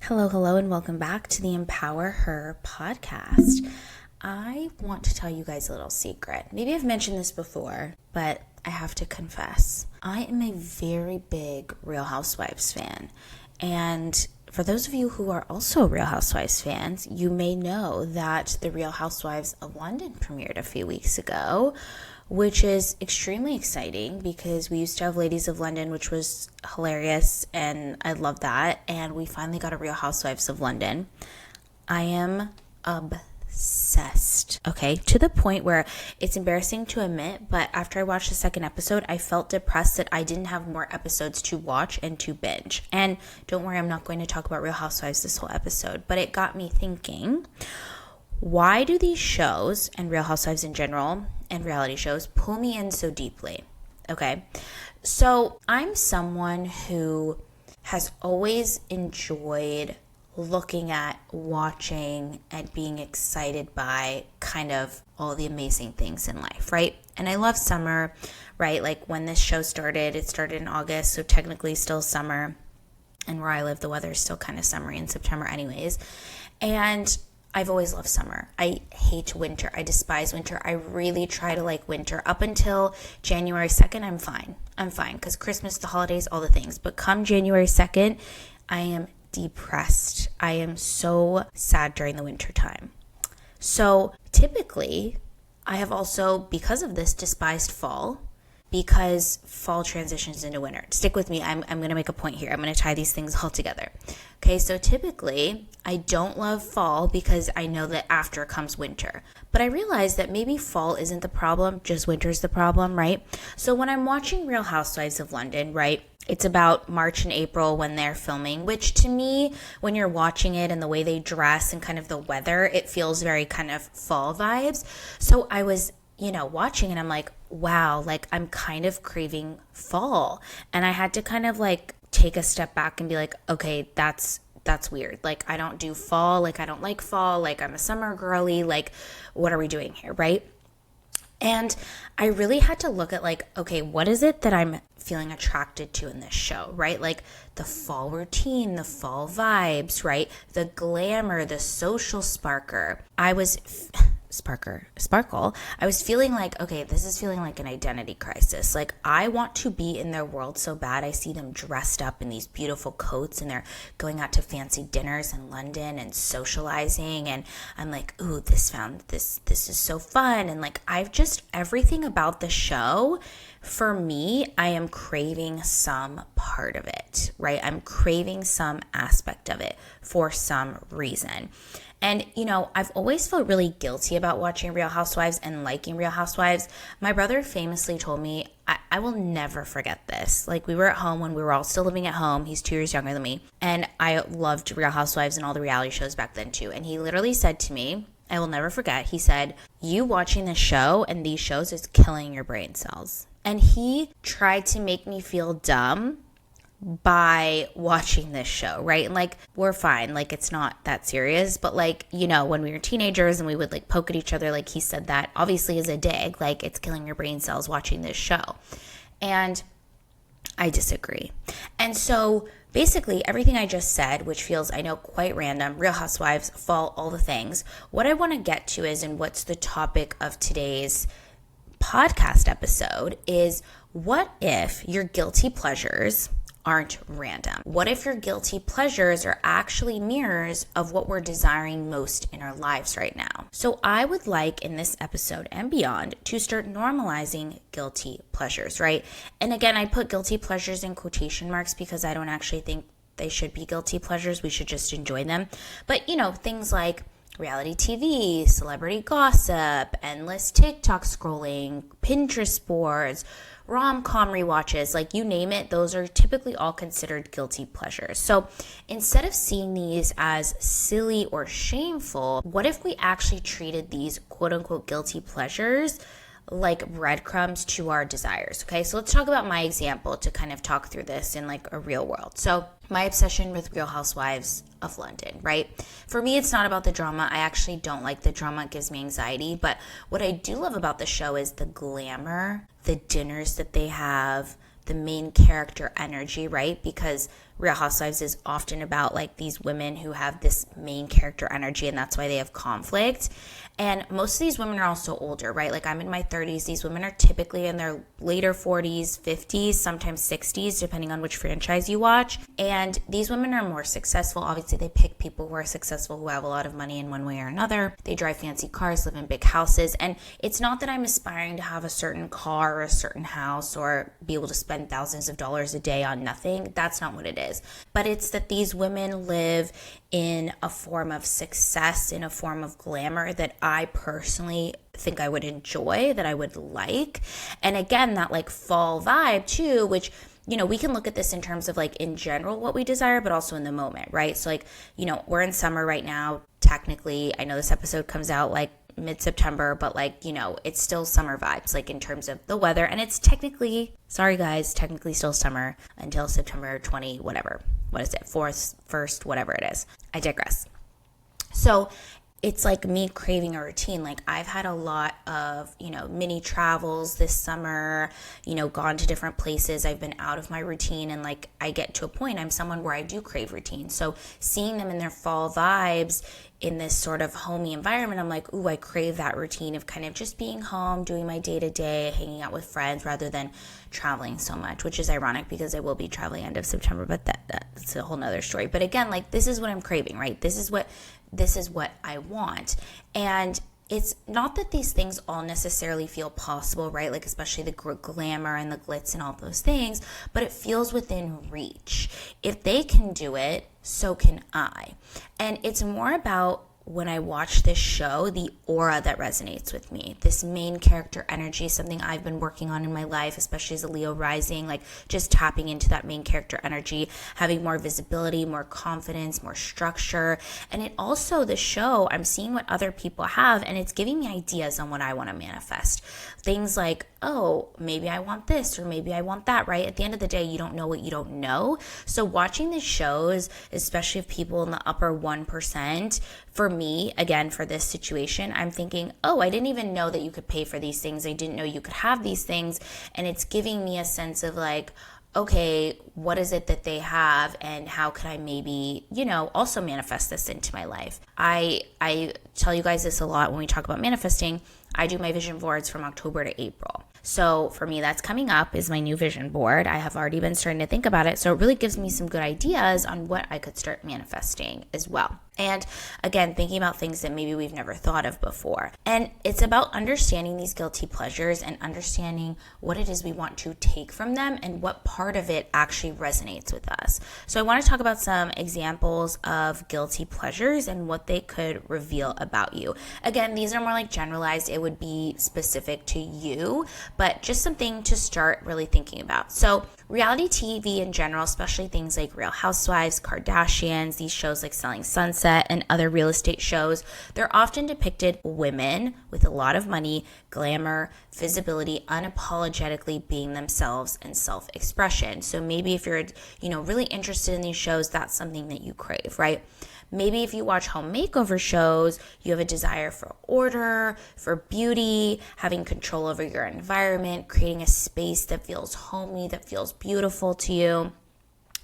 Hello, and welcome back to the Empower Her podcast. I want to tell you guys a little secret. Maybe I've mentioned this before, but I have to confess. I am a very big Real Housewives fan. And for those of you who are also Real Housewives fans, you may know that the Real Housewives of London premiered a few weeks ago, which is extremely exciting because we used to have Ladies of London, which was hilarious, and I love that. And we finally got a Real Housewives of London. I am obsessed, okay, to the point where it's embarrassing to admit, but after I watched the second episode, I felt depressed that I didn't have more episodes to watch and to binge. And don't worry, I'm not going to talk about Real Housewives this whole episode, but it got me thinking, why do these shows, and Real Housewives in general, and reality shows, pull me in so deeply? Okay, so I'm someone who has always enjoyed looking at, watching, and being excited by kind of all the amazing things in life, right? And I love summer, right? Like when this show started, it started in August, so technically still summer. And where I live, the weather is still kind of summery in September anyways. And I've always loved summer. I hate winter. I despise winter. I really try to like winter. Up until January 2nd, I'm fine. Because Christmas, the holidays, all the things. But come January 2nd, I am depressed. I am so sad during the winter time. So typically, I have also, because of this, despised fall, because fall transitions into winter. Stick with me. I'm going to make a point here. I'm going to tie these things all together. Okay, so typically, I don't love fall because I know that after comes winter. But I realize that maybe fall isn't the problem, just winter's the problem, right? So when I'm watching Real Housewives of London, right, it's about March and April when they're filming, which to me, when you're watching it and the way they dress and kind of the weather, it feels very kind of fall vibes. So I was watching and I'm like, wow, like I'm kind of craving fall. And I had to kind of like take a step back and be like, okay, that's weird. Like I don't do fall. Like I don't like fall. Like I'm a summer girly. Like what are we doing here, right? And I really had to look at like, okay, what is it that I'm feeling attracted to in this show, right? Like the fall routine, the fall vibes, right? The glamour, the social sparkle. I was feeling like, okay, this is feeling like an identity crisis. Like I want to be in their world so bad. I see them dressed up in these beautiful coats and they're going out to fancy dinners in London and socializing. And I'm like, ooh, this is so fun. And like, everything about the show, for me, I am craving some part of it, right? I'm craving some aspect of it for some reason. And, I've always felt really guilty about watching Real Housewives and liking Real Housewives. My brother famously told me, I will never forget this. Like, we were at home when we were all still living at home. He's 2 years younger than me. And I loved Real Housewives and all the reality shows back then, too. And he literally said to me, I will never forget, he said, you watching this show and these shows is killing your brain cells. And he tried to make me feel dumb by watching this show, right? And like, we're fine. Like, it's not that serious. But like, when we were teenagers and we would like poke at each other, like he said that obviously as a dig, like it's killing your brain cells watching this show. And I disagree. And so basically everything I just said, which feels, I know, quite random, Real Housewives, fall, all the things, what I want to get to is, and what's the topic of today's podcast episode is, what if your guilty pleasures aren't random? What if your guilty pleasures are actually mirrors of what we're desiring most in our lives right now? So I would like in this episode and beyond to start normalizing guilty pleasures, right? And again, I put guilty pleasures in quotation marks because I don't actually think they should be guilty pleasures. We should just enjoy them. But, things like reality TV, celebrity gossip, endless TikTok scrolling, Pinterest boards, rom-com rewatches, like you name it, those are typically all considered guilty pleasures. So instead of seeing these as silly or shameful, what if we actually treated these quote-unquote guilty pleasures like breadcrumbs to our desires? Okay, so let's talk about my example to kind of talk through this in like a real world. So my obsession with Real Housewives of London, right? For me, it's not about the drama. I actually don't like the drama. It gives me anxiety. But what I do love about the show is the glamour, the dinners that they have, the main character energy, right? Because Real Housewives is often about like these women who have this main character energy, and that's why they have conflict. And most of these women are also older, right? Like I'm in my 30s. These women are typically in their later 40s, 50s, sometimes 60s, depending on which franchise you watch. And these women are more successful. Obviously, they pick people who are successful, who have a lot of money in one way or another. They drive fancy cars, live in big houses. And it's not that I'm aspiring to have a certain car or a certain house or be able to spend thousands of dollars a day on nothing. That's not what it is. But it's that these women live in a form of success, in a form of glamour that I personally think I would enjoy, that I would like. And again, that like fall vibe too, which, you know, we can look at this in terms of like in general what we desire, but also in the moment, right? So like, you know, we're in summer right now. Technically, I know this episode comes out like mid-September, but like, you know, it's still summer vibes, like in terms of the weather. And it's technically, sorry guys, technically still summer until September 20, whatever. What is it? 4th, 1st, whatever it is. I digress. So it's like me craving a routine. Like I've had a lot of, you know, mini travels this summer, you know, gone to different places. I've been out of my routine, and like I get to a point, I'm someone where I do crave routine. So seeing them in their fall vibes in this sort of homey environment, I'm like, ooh, I crave that routine of kind of just being home, doing my day-to-day, hanging out with friends rather than traveling so much, which is ironic because I will be traveling end of September, but that's a whole nother story. But again, like this is what I'm craving, right? This is what I want. And it's not that these things all necessarily feel possible, right? Like especially the glamour and the glitz and all those things, but it feels within reach. If they can do it, so can I. And it's more about, when I watch this show, the aura that resonates with me. This main character energy is something I've been working on in my life, especially as a Leo rising, like just tapping into that main character energy, having more visibility, more confidence, more structure. And it also, the show, I'm seeing what other people have, and it's giving me ideas on what I want to manifest. Things like, oh, maybe I want this or maybe I want that, right? At the end of the day, you don't know what you don't know. So watching these shows, especially of people in the upper 1%, for me, again, for this situation, I'm thinking, oh, I didn't even know that you could pay for these things. I didn't know you could have these things. And it's giving me a sense of like, okay, what is it that they have, and how could I maybe, you know, also manifest this into my life? I tell you guys this a lot when we talk about manifesting. I do my vision boards from October to April. So for me, that's coming up, is my new vision board. I have already been starting to think about it. So it really gives me some good ideas on what I could start manifesting as well. And again, thinking about things that maybe we've never thought of before. And it's about understanding these guilty pleasures and understanding what it is we want to take from them and what part of it actually resonates with us. So I want to talk about some examples of guilty pleasures and what they could reveal about you. Again, these are more like generalized. It would be specific to you, but just something to start really thinking about. So reality TV in general, especially things like Real Housewives, Kardashians, these shows like Selling Sunset and other real estate shows, they're often depicted women with a lot of money, glamour, visibility, unapologetically being themselves and self-expression. So maybe if you're, you know, really interested in these shows, that's something that you crave, right? Maybe if you watch home makeover shows, you have a desire for order, for beauty, having control over your environment, creating a space that feels homey, that feels beautiful to you.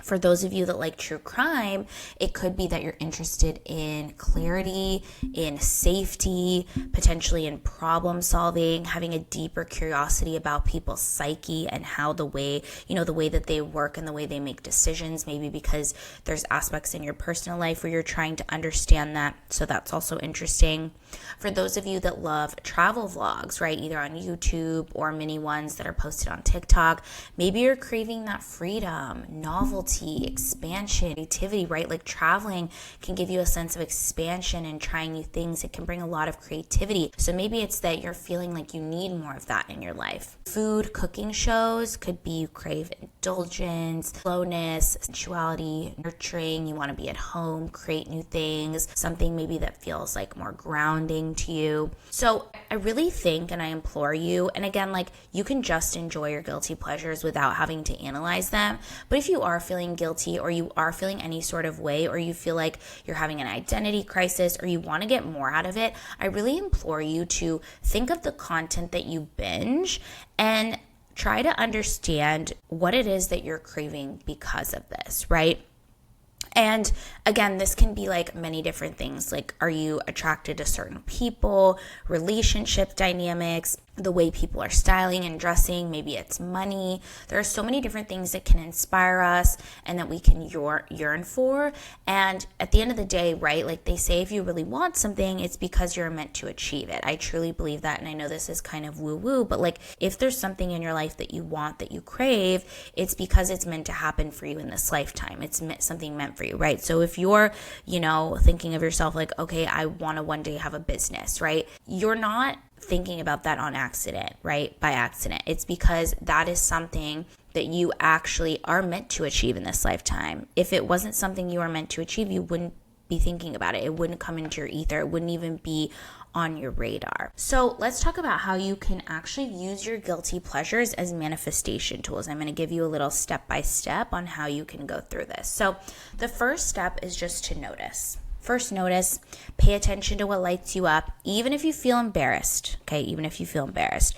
For those of you that like true crime, it could be that you're interested in clarity, in safety, potentially in problem solving, having a deeper curiosity about people's psyche and how the way that they work and the way they make decisions, maybe because there's aspects in your personal life where you're trying to understand that. So that's also interesting. For those of you that love travel vlogs, right, either on YouTube or mini ones that are posted on TikTok, maybe you're craving that freedom, novelty, expansion, creativity, right? Like traveling can give you a sense of expansion and trying new things. It can bring a lot of creativity. So maybe it's that you're feeling like you need more of that in your life. Food, cooking shows could be you crave indulgence, slowness, sensuality, nurturing. You want to be at home, create new things, something maybe that feels like more grounding to you. So I really think, and I implore you, and again, like you can just enjoy your guilty pleasures without having to analyze them. But if you are feeling guilty, or you are feeling any sort of way, or you feel like you're having an identity crisis, or you want to get more out of it, I really implore you to think of the content that you binge and try to understand what it is that you're craving because of this, right? And again, this can be like many different things. Like, are you attracted to certain people, relationship dynamics, the way people are styling and dressing? Maybe it's money. There are so many different things that can inspire us and that we can yearn for. And at the end of the day, right, like they say, if you really want something, it's because you're meant to achieve it. I truly believe that. And I know this is kind of woo-woo, but like if there's something in your life that you want, that you crave, it's because it's meant to happen for you in this lifetime. It's something meant for you, right? So if you're, thinking of yourself like, okay, I want to one day have a business, right? You're not thinking about that on accident, right? By accident. It's because that is something that you actually are meant to achieve in this lifetime. If it wasn't something you are meant to achieve, you wouldn't be thinking about it. It wouldn't come into your ether. It wouldn't even be on your radar. So let's talk about how you can actually use your guilty pleasures as manifestation tools. I'm going to give you a little step-by-step on how you can go through this. So the first step is just to notice. First, notice, pay attention to what lights you up, even if you feel embarrassed, okay? Even if you feel embarrassed.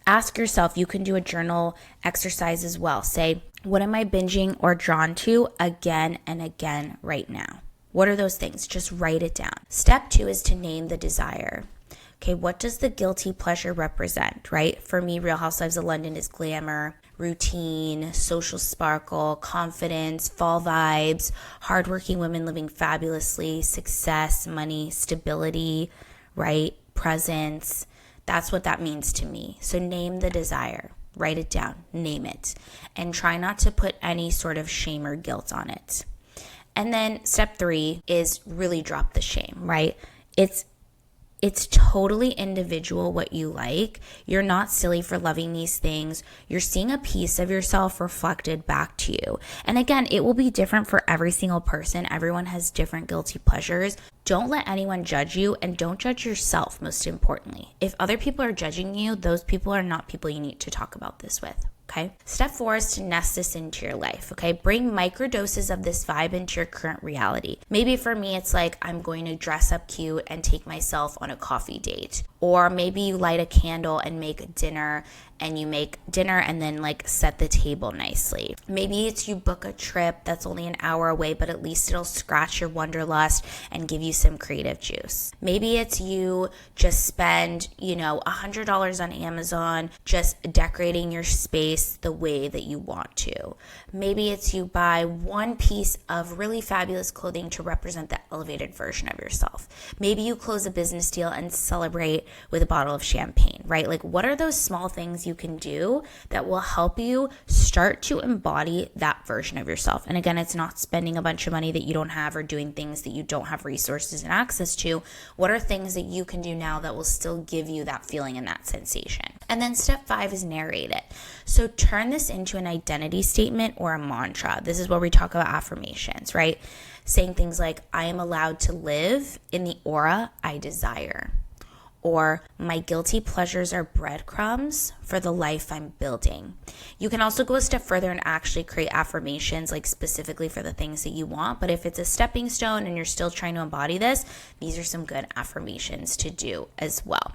Ask yourself, you can do a journal exercise as well. Say, what am I binging or drawn to again and again right now? What are those things? Just write it down. Step 2 is to name the desire. Okay, what does the guilty pleasure represent, right? For me, Real Housewives of London is glamour, routine, social sparkle, confidence, fall vibes, hardworking women living fabulously, success, money, stability, right? Presence. That's what that means to me. So name the desire. Write it down. Name it. And try not to put any sort of shame or guilt on it. And then step 3 is really drop the shame, right? It's totally individual what you like. You're not silly for loving these things. You're seeing a piece of yourself reflected back to you. And again, it will be different for every single person. Everyone has different guilty pleasures. Don't let anyone judge you, and don't judge yourself, most importantly. If other people are judging you, those people are not people you need to talk about this with. Okay. Step 4 is to nest this into your life. Okay. Bring micro doses of this vibe into your current reality. Maybe for me, it's like I'm going to dress up cute and take myself on a coffee date. Or maybe you light a candle and make dinner, and you make dinner and then like set the table nicely. Maybe it's you book a trip that's only an hour away, but at least it'll scratch your wanderlust and give you some creative juice. Maybe it's you just spend, $100 on Amazon just decorating your space the way that you want to. Maybe it's you buy one piece of really fabulous clothing to represent the elevated version of yourself. Maybe you close a business deal and celebrate with a bottle of champagne, right? Like, what are those small things you can do that will help you start to embody that version of yourself? And again, it's not spending a bunch of money that you don't have or doing things that you don't have resources and access to. What are things that you can do now that will still give you that feeling and that sensation? And then step 5 is narrate it. So turn this into an identity statement or a mantra. This is where we talk about affirmations, right? Saying things like, I am allowed to live in the aura I desire. Or my guilty pleasures are breadcrumbs for the life I'm building. You can also go a step further and actually create affirmations like specifically for the things that you want. But if it's a stepping stone and you're still trying to embody this, these are some good affirmations to do as well.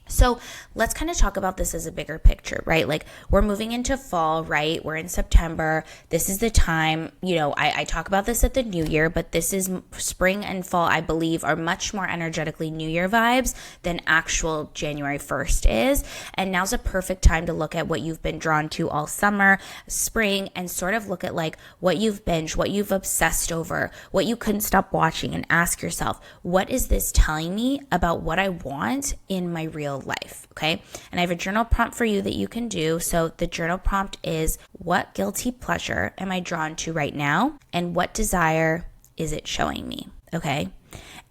So let's kind of talk about this as a bigger picture, right? Like, we're moving into fall, right? We're in September. This is the time, I talk about this at the new year, but this is spring and fall, I believe, are much more energetically new year vibes than actual January 1st is. And now's a perfect time to look at what you've been drawn to all summer, spring, and sort of look at like what you've binged, what you've obsessed over, what you couldn't stop watching, and ask yourself, what is this telling me about what I want in my real life? Okay. And I have a journal prompt for you that you can do. So the journal prompt is, what guilty pleasure am I drawn to right now? And what desire is it showing me? Okay.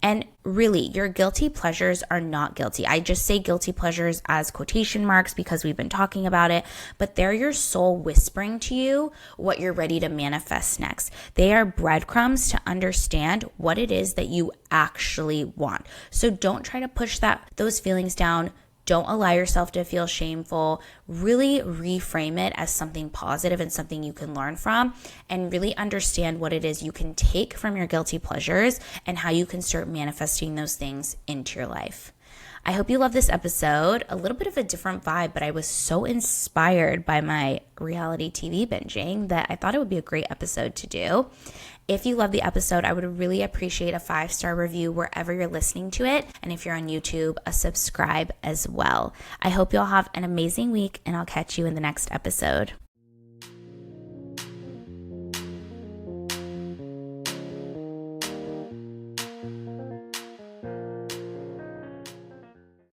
And really, your guilty pleasures are not guilty. I just say guilty pleasures as quotation marks because we've been talking about it, but they're your soul whispering to you what you're ready to manifest next. They are breadcrumbs to understand what it is that you actually want. So don't try to push those feelings down. Don't allow yourself to feel shameful. Really reframe it as something positive and something you can learn from, and really understand what it is you can take from your guilty pleasures and how you can start manifesting those things into your life. I hope you love this episode. A little bit of a different vibe, but I was so inspired by my reality TV binging that I thought it would be a great episode to do. If you love the episode, I would really appreciate a 5-star review wherever you're listening to it. And if you're on YouTube, a subscribe as well. I hope you all have an amazing week, and I'll catch you in the next episode.